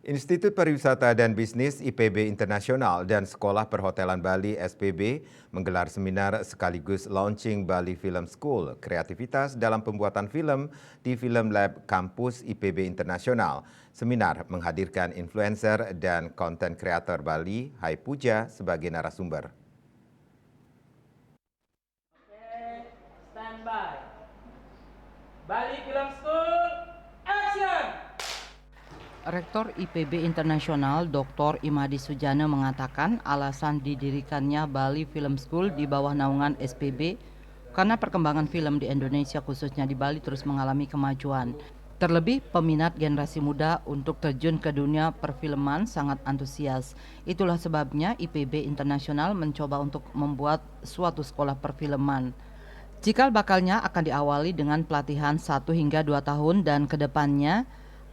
Institut Pariwisata dan Bisnis IPB Internasional dan Sekolah Perhotelan Bali SPB menggelar seminar sekaligus launching Bali Film School, kreativitas dalam pembuatan film di Film Lab Kampus IPB Internasional. Seminar menghadirkan influencer dan konten kreator Bali, Hai Puja, sebagai narasumber. Oke, standby. Bali Film School, action! Rektor IPB Internasional Dr. Imadi Sujana mengatakan alasan didirikannya Bali Film School di bawah naungan SPB karena perkembangan film di Indonesia khususnya di Bali terus mengalami kemajuan. Terlebih peminat generasi muda untuk terjun ke dunia perfilman sangat antusias. Itulah sebabnya IPB Internasional mencoba untuk membuat suatu sekolah perfilman. Cikal bakalnya akan diawali dengan pelatihan 1 hingga 2 tahun dan kedepannya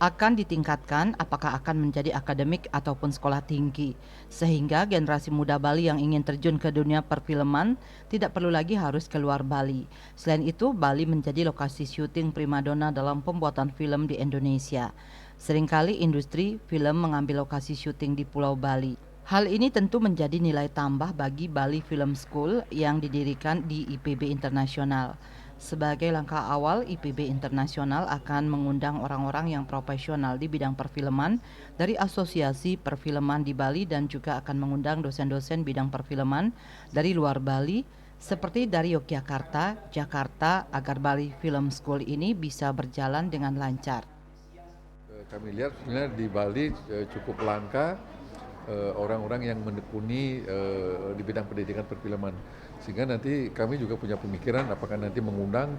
akan ditingkatkan apakah akan menjadi akademik ataupun sekolah tinggi, sehingga generasi muda Bali yang ingin terjun ke dunia perfilman tidak perlu lagi harus keluar Bali. Selain itu, Bali menjadi lokasi syuting primadona dalam pembuatan film di Indonesia. Seringkali industri film mengambil lokasi syuting di Pulau Bali. Hal ini tentu menjadi nilai tambah bagi Bali Film School yang didirikan di IPB Internasional. Sebagai langkah awal, IPB Internasional akan mengundang orang-orang yang profesional di bidang perfilman dari Asosiasi Perfilman di Bali dan juga akan mengundang dosen-dosen bidang perfilman dari luar Bali seperti dari Yogyakarta, Jakarta agar Bali Film School ini bisa berjalan dengan lancar. Kami lihat sebenarnya di Bali cukup langka orang-orang yang menekuni di bidang pendidikan perfilman, sehingga nanti kami juga punya pemikiran apakah nanti mengundang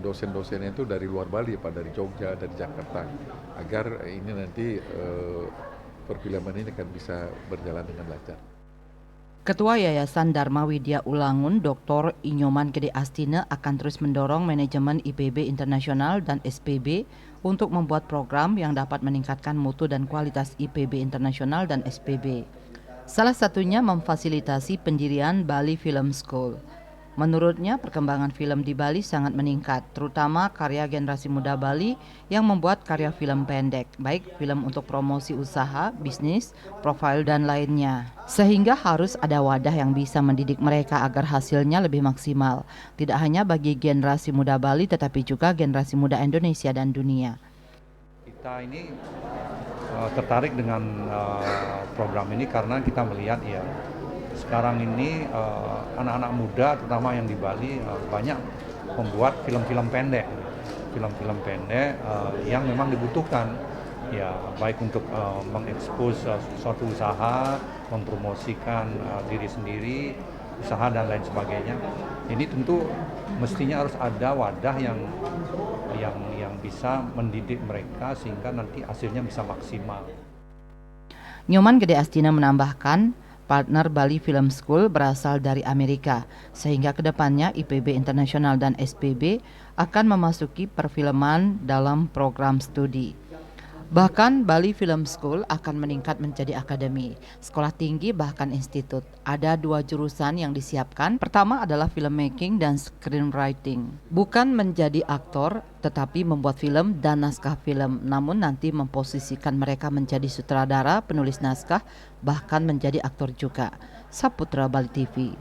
dosen-dosennya itu dari luar Bali, Pak, dari Jogja, dari Jakarta, agar ini nanti perfilman ini akan bisa berjalan dengan lancar. Ketua Yayasan Dharma Widya Ulangun, Dr. Inyoman Gede Astina akan terus mendorong manajemen IPB Internasional dan SPB untuk membuat program yang dapat meningkatkan mutu dan kualitas IPB Internasional dan SPB. Salah satunya memfasilitasi pendirian Bali Film School. Menurutnya, perkembangan film di Bali sangat meningkat, terutama karya generasi muda Bali yang membuat karya film pendek, baik film untuk promosi usaha, bisnis, profil, dan lainnya. Sehingga harus ada wadah yang bisa mendidik mereka agar hasilnya lebih maksimal, tidak hanya bagi generasi muda Bali, tetapi juga generasi muda Indonesia dan dunia. Kita ini tertarik dengan program ini karena kita melihat ya, sekarang ini anak-anak muda terutama yang di Bali banyak membuat film-film pendek yang memang dibutuhkan ya, baik untuk mengekspos suatu usaha, mempromosikan diri sendiri, usaha dan lain sebagainya. Ini tentu mestinya harus ada wadah yang bisa mendidik mereka sehingga nanti hasilnya bisa maksimal. Nyoman Gede Astina menambahkan, partner Bali Film School berasal dari Amerika, sehingga kedepannya IPB Internasional dan SPB akan memasuki perfilman dalam program studi. Bahkan Bali Film School akan meningkat menjadi akademi, sekolah tinggi bahkan institut. Ada 2 jurusan yang disiapkan. Pertama adalah filmmaking dan screenwriting. Bukan menjadi aktor, tetapi membuat film dan naskah film. Namun nanti memposisikan mereka menjadi sutradara, penulis naskah, bahkan menjadi aktor juga. Saputra Bali TV.